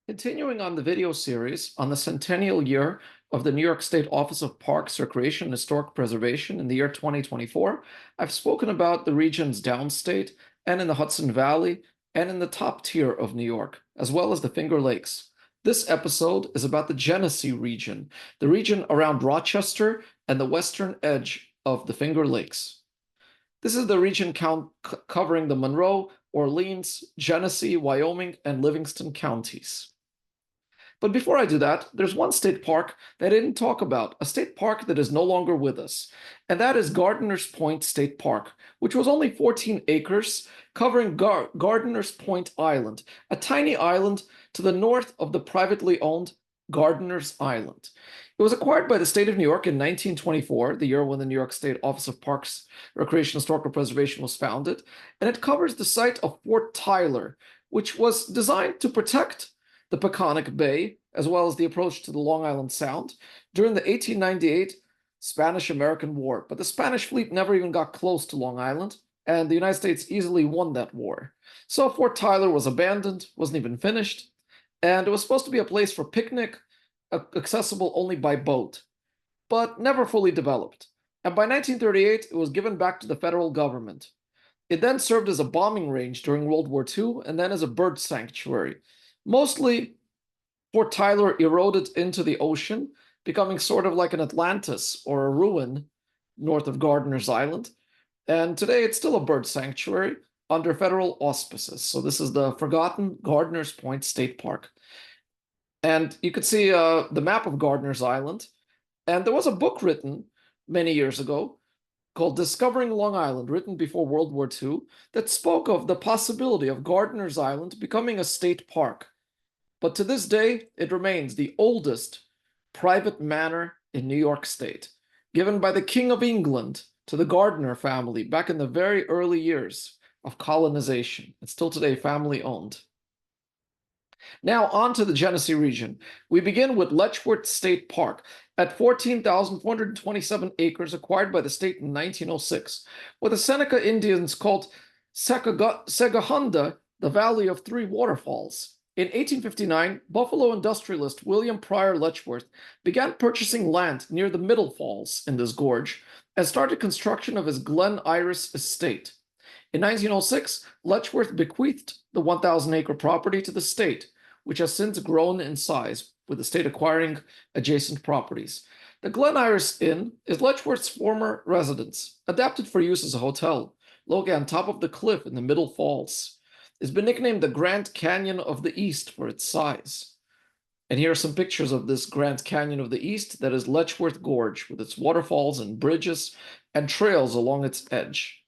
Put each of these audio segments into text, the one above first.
Continuing on the video series on the centennial year of the New York State Office of Parks, Recreation, and Historic Preservation in the year 2024, I've spoken about the regions downstate and in the Hudson Valley and in the top tier of New York, as well as the Finger Lakes. This episode is about the Genesee region, the region around Rochester and the western edge of the Finger Lakes. This is the region covering the Monroe, Orleans, Genesee, Wyoming, and Livingston counties. But before I do that, there's one state park that I didn't talk about, a state park that is no longer with us, and that is Gardiner's Point State Park, which was only 14 acres, covering Gardiner's Point Island, a tiny island to the north of the privately owned Gardiner's Island. It was acquired by the state of New York in 1924, the year when the New York State Office of Parks, Recreation, and Historical Preservation was founded, and it covers the site of Fort Tyler, which was designed to protect the Peconic Bay, as well as the approach to the Long Island Sound, during the 1898 Spanish-American War. But the Spanish fleet never even got close to Long Island, and the United States easily won that war. So Fort Tyler was abandoned, wasn't even finished, and it was supposed to be a place for picnic, accessible only by boat, but never fully developed. And by 1938, it was given back to the federal government. It then served as a bombing range during World War II, and then as a bird sanctuary. Mostly, Fort Tyler eroded into the ocean, becoming sort of like an Atlantis or a ruin north of Gardiner's Island. And today it's still a bird sanctuary under federal auspices. So this is the forgotten Gardiner's Point State Park. And you could see the map of Gardiner's Island. And there was a book written many years ago called Discovering Long Island, written before World War II, that spoke of the possibility of Gardiner's Island becoming a state park. But to this day, it remains the oldest private manor in New York State, given by the King of England to the Gardiner family back in the very early years of colonization. It's still today family-owned. Now on to the Genesee region. We begin with Letchworth State Park at 14,427 acres acquired by the state in 1906, where the Seneca Indians called Segahunda the Valley of Three Waterfalls. In 1859, Buffalo industrialist William Pryor Letchworth began purchasing land near the Middle Falls in this gorge and started construction of his Glen Iris estate. In 1906, Letchworth bequeathed the 1,000-acre property to the state, which has since grown in size, with the state acquiring adjacent properties. The Glen Iris Inn is Letchworth's former residence, adapted for use as a hotel, located on top of the cliff in the Middle Falls. It's been nicknamed the Grand Canyon of the East for its size. And here are some pictures of this Grand Canyon of the East that is Letchworth Gorge, with its waterfalls and bridges and trails along its edge.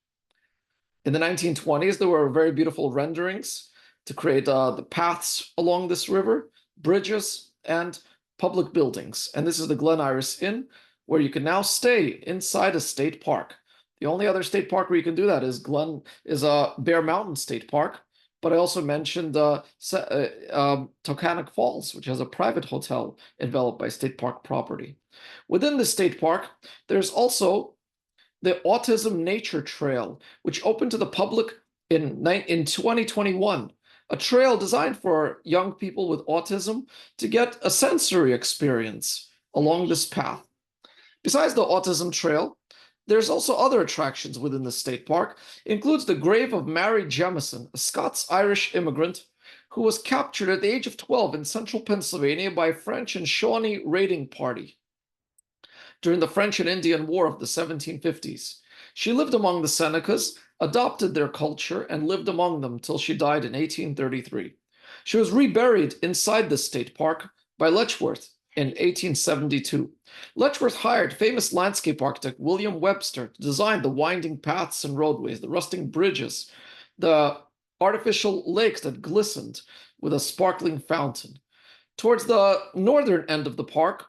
In the 1920s, there were very beautiful renderings to create the paths along this river, bridges, and public buildings. And this is the Glen Iris Inn, where you can now stay inside a state park. The only other state park where you can do that is Bear Mountain State Park. But I also mentioned Tocanic Falls, which has a private hotel enveloped by state park property. Within the state park, there's also the Autism Nature Trail, which opened to the public in 2021, a trail designed for young people with autism to get a sensory experience along this path. Besides the Autism Trail, there's also other attractions within the state park. It includes the grave of Mary Jemison, a Scots-Irish immigrant who was captured at the age of 12 in central Pennsylvania by a French and Shawnee raiding party during the French and Indian War of the 1750s. She lived among the Senecas, adopted their culture, and lived among them till she died in 1833. She was reburied inside the state park by Letchworth in 1872. Letchworth hired famous landscape architect William Webster to design the winding paths and roadways, the rusting bridges, the artificial lakes that glistened with a sparkling fountain. Towards the northern end of the park,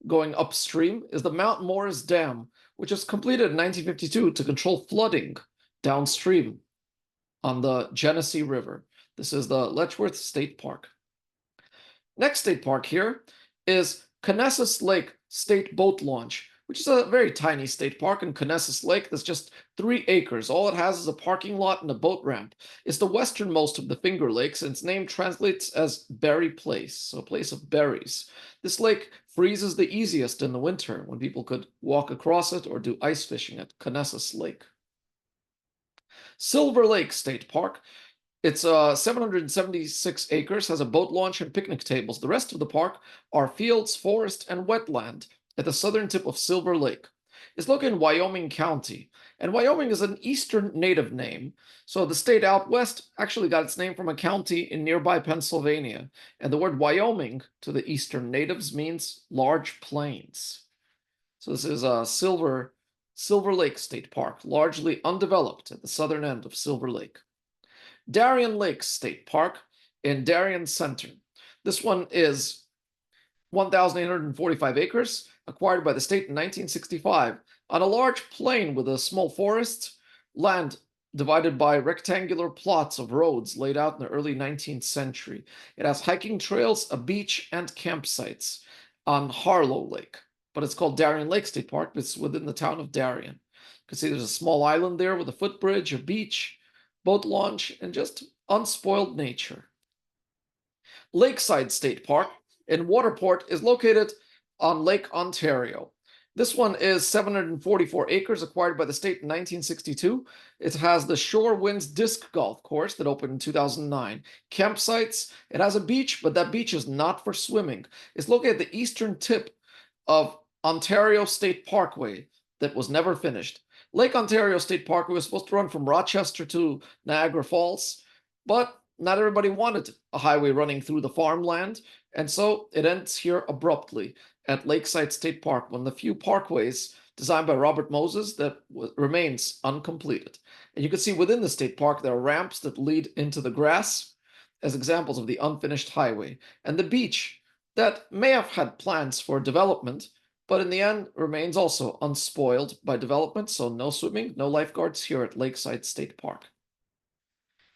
going upstream, is the Mount Morris Dam, which was completed in 1952 to control flooding downstream on the Genesee River. This is the Letchworth State Park. Next state park here is Conesus Lake State Boat Launch, which is a very tiny state park in Genesee Lake that's just 3 acres. All it has is a parking lot and a boat ramp. It's the westernmost of the Finger Lakes, and its name translates as Berry Place, so a place of berries. This lake freezes the easiest in the winter when people could walk across it or do ice fishing at Genesee Lake. Silver Lake State Park. It's 776 acres, has a boat launch and picnic tables. The rest of the park are fields, forest, and wetland at the southern tip of Silver Lake. It's located in Wyoming County, and Wyoming is an Eastern Native name. So the state out west actually got its name from a county in nearby Pennsylvania. And the word Wyoming to the Eastern Natives means large plains. So this is Silver Lake State Park, largely undeveloped at the southern end of Silver Lake. Darien Lake State Park in Darien Center. This one is 1,845 acres, acquired by the state in 1965, on a large plain with a small forest, land divided by rectangular plots of roads laid out in the early 19th century. It has hiking trails, a beach, and campsites on Harlow Lake. But it's called Darien Lake State Park. It's within the town of Darien. You can see there's a small island there with a footbridge, a beach, boat launch, and just unspoiled nature. Lakeside State Park in Waterport is located on Lake Ontario. This one is 744 acres, acquired by the state in 1962. It has the Shore Winds Disc Golf Course that opened in 2009. Campsites. It has a beach, but that beach is not for swimming. It's located at the eastern tip of Ontario State Parkway that was never finished. Lake Ontario State Parkway was supposed to run from Rochester to Niagara Falls, but not everybody wanted a highway running through the farmland, and so it ends here abruptly at Lakeside State Park, one of the few parkways designed by Robert Moses that remains uncompleted. And you can see within the state park there are ramps that lead into the grass as examples of the unfinished highway, and the beach that may have had plans for development, but in the end remains also unspoiled by development, so no swimming, no lifeguards here at Lakeside State Park.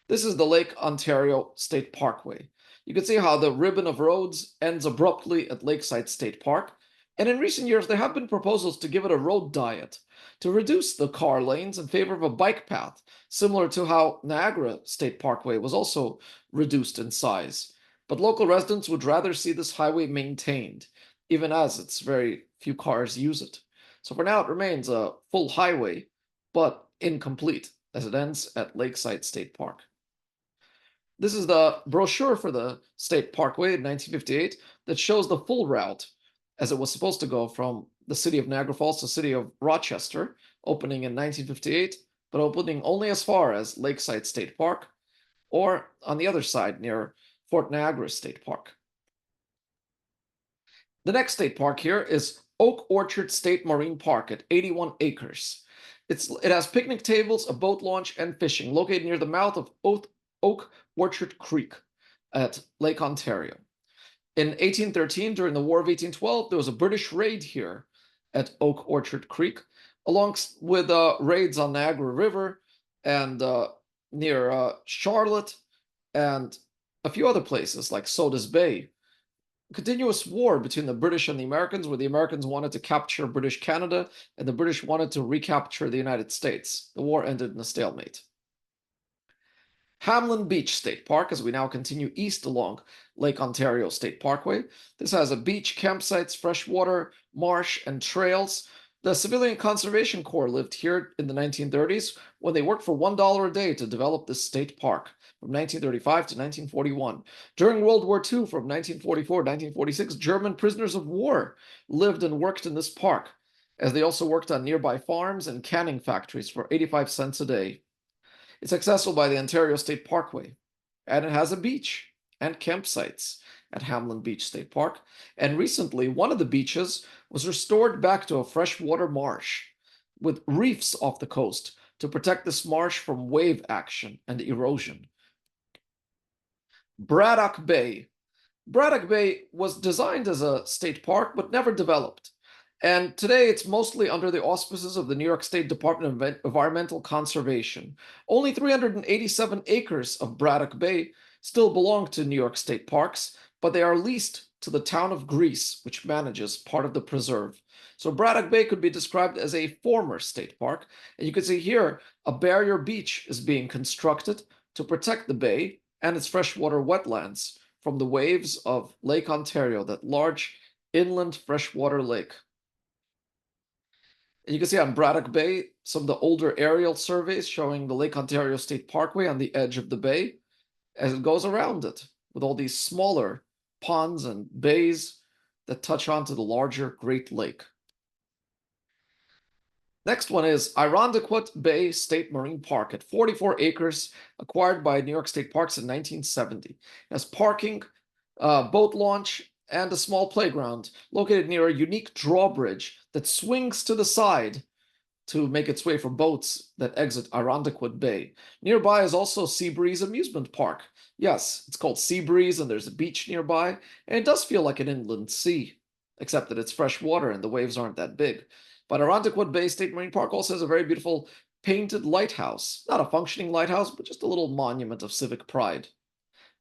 This is the Lake Ontario State Parkway. You can see how the ribbon of roads ends abruptly at Lakeside State Park, and in recent years there have been proposals to give it a road diet to reduce the car lanes in favor of a bike path, similar to how Niagara State Parkway was also reduced in size. But local residents would rather see this highway maintained, even as it's very few cars use it. So for now, it remains a full highway, but incomplete, as it ends at Lakeside State Park. This is the brochure for the State Parkway in 1958 that shows the full route as it was supposed to go from the city of Niagara Falls to the city of Rochester, opening in 1958, but opening only as far as Lakeside State Park, or on the other side near Fort Niagara State Park. The next state park here is Oak Orchard State Marine Park at 81 acres. It has picnic tables, a boat launch, and fishing, located near the mouth of Oak Orchard Creek at Lake Ontario. In 1813, during the War of 1812, there was a British raid here at Oak Orchard Creek, along with raids on Niagara River and near Charlotte and a few other places like Sodas Bay. Continuous war between the British and the Americans, where the Americans wanted to capture British Canada and the British wanted to recapture the United States. The war ended in a stalemate. Hamlin Beach State Park, as we now continue east along Lake Ontario State Parkway. This has a beach, campsites, freshwater, marsh, and trails. The Civilian Conservation Corps lived here in the 1930s when they worked for $1 a day to develop this state park from 1935 to 1941. During World War II, from 1944 to 1946, German prisoners of war lived and worked in this park, as they also worked on nearby farms and canning factories for 85 cents a day. It's accessible by the Ontario State Parkway, and it has a beach and campsites at Hamlin Beach State Park. And recently, one of the beaches was restored back to a freshwater marsh with reefs off the coast to protect this marsh from wave action and erosion. Braddock Bay. Braddock Bay was designed as a state park, but never developed. And today it's mostly under the auspices of the New York State Department of Environmental Conservation. Only 387 acres of Braddock Bay still belong to New York State Parks, but they are leased to the town of Greece, which manages part of the preserve. So Braddock Bay could be described as a former state park. And you can see here a barrier beach is being constructed to protect the bay and its freshwater wetlands from the waves of Lake Ontario, that large inland freshwater lake. And you can see on Braddock Bay some of the older aerial surveys showing the Lake Ontario State Parkway on the edge of the bay as it goes around it with all these smaller ponds and bays that touch onto the larger Great Lake. Next one is Irondequoit Bay State Marine Park at 44 acres, acquired by New York State Parks in 1970. It has parking, boat launch, and a small playground located near a unique drawbridge that swings to the side to make its way for boats that exit Irondequoit Bay. Nearby is also Seabreeze Amusement Park. Yes, it's called Seabreeze, and there's a beach nearby, and it does feel like an inland sea, except that it's fresh water and the waves aren't that big. But Irondequoit Bay State Marine Park also has a very beautiful painted lighthouse. Not a functioning lighthouse, but just a little monument of civic pride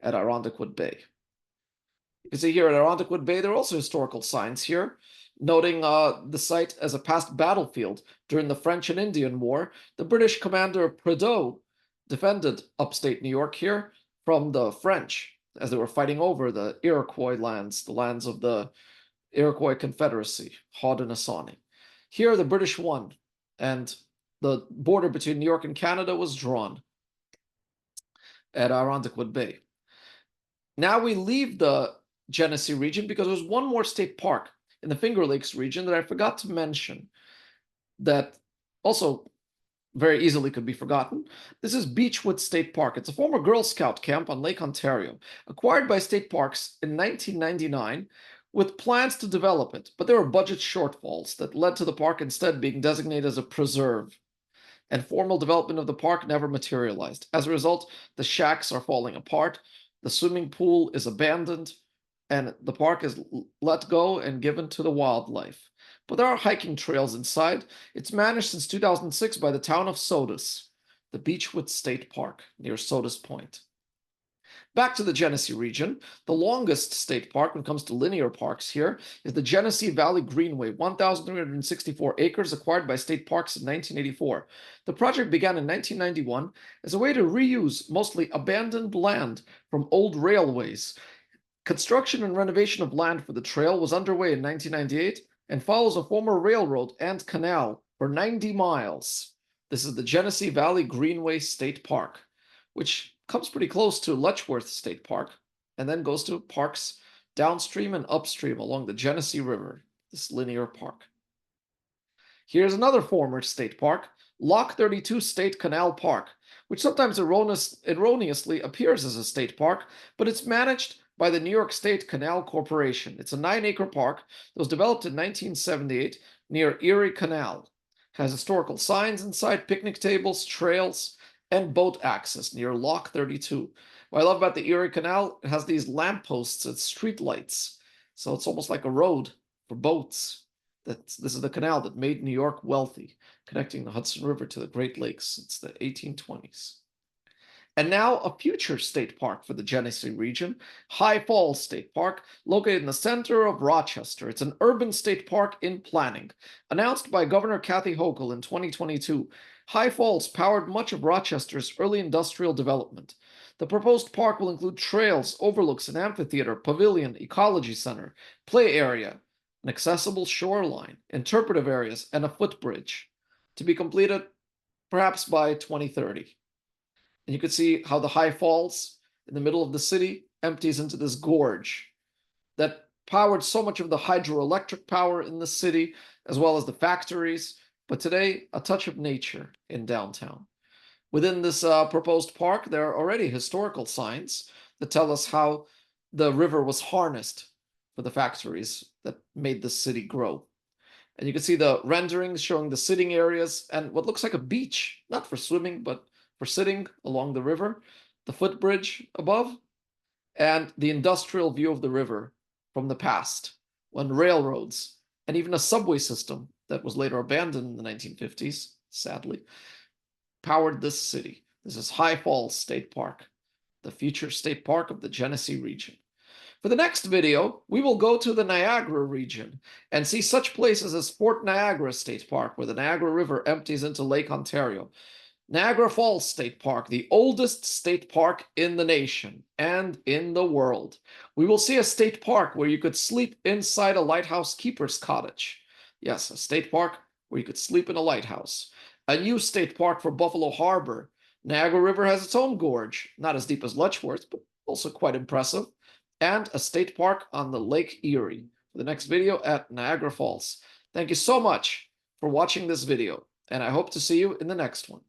at Irondequoit Bay. You can see here at Irondequoit Bay, there are also historical signs here, noting the site as a past battlefield during the French and Indian War. The British commander Prideaux defended upstate New York here from the French as they were fighting over the Iroquois lands, the lands of the Iroquois Confederacy, Haudenosaunee. Here, the British won, and the border between New York and Canada was drawn at Irondequoit Bay. Now we leave the Genesee region because there's one more state park in the Finger Lakes region that I forgot to mention that also very easily could be forgotten. This is Beechwood State Park. It's a former Girl Scout camp on Lake Ontario, acquired by State Parks in 1999 with plans to develop it, but there were budget shortfalls that led to the park instead being designated as a preserve, and formal development of the park never materialized. As a result, the shacks are falling apart, the swimming pool is abandoned, and the park is let go and given to the wildlife. But there are hiking trails inside. It's managed since 2006 by the town of Sodus, the Beechwood State Park near Sodus Point. Back to the Genesee region, the longest state park when it comes to linear parks here is the Genesee Valley Greenway, 1,364 acres, acquired by State Parks in 1984. The project began in 1991 as a way to reuse mostly abandoned land from old railways. Construction and renovation of land for the trail was underway in 1998 and follows a former railroad and canal for 90 miles. This is the Genesee Valley Greenway State Park, which comes pretty close to Letchworth State Park and then goes to parks downstream and upstream along the Genesee River, this linear park. Here's another former state park, Loch 32 State Canal Park, which sometimes erroneously appears as a state park, but it's managed by the New York State Canal Corporation. It's a 9-acre park that was developed in 1978 near Erie Canal. It has historical signs inside, picnic tables, trails, and boat access near Loch 32. What I love about the Erie Canal, it has these lampposts and street lights. So it's almost like a road for boats. This is the canal that made New York wealthy, connecting the Hudson River to the Great Lakes since the 1820s. And now a future state park for the Genesee region, High Falls State Park, located in the center of Rochester. It's an urban state park in planning. Announced by Governor Kathy Hochul in 2022, High Falls powered much of Rochester's early industrial development. The proposed park will include trails, overlooks, an amphitheater, pavilion, ecology center, play area, an accessible shoreline, interpretive areas, and a footbridge, to be completed perhaps by 2030. And you can see how the High Falls in the middle of the city empties into this gorge that powered so much of the hydroelectric power in the city, as well as the factories. But today, a touch of nature in downtown. Within this proposed park, there are already historical signs that tell us how the river was harnessed for the factories that made the city grow. And you can see the renderings showing the sitting areas and what looks like a beach, not for swimming, but for sitting along the river, the footbridge above, and the industrial view of the river from the past, when railroads and even a subway system that was later abandoned in the 1950s, sadly, powered this city. This is High Falls State Park, the future state park of the Genesee region. For the next video, we will go to the Niagara region and see such places as Fort Niagara State Park, where the Niagara River empties into Lake Ontario. Niagara Falls State Park, the oldest state park in the nation and in the world. We will see a state park where you could sleep inside a lighthouse keeper's cottage. Yes, a state park where you could sleep in a lighthouse. A new state park for Buffalo Harbor. Niagara River has its own gorge, not as deep as Letchworth, but also quite impressive. And a state park on the Lake Erie. For the next video at Niagara Falls. Thank you so much for watching this video, and I hope to see you in the next one.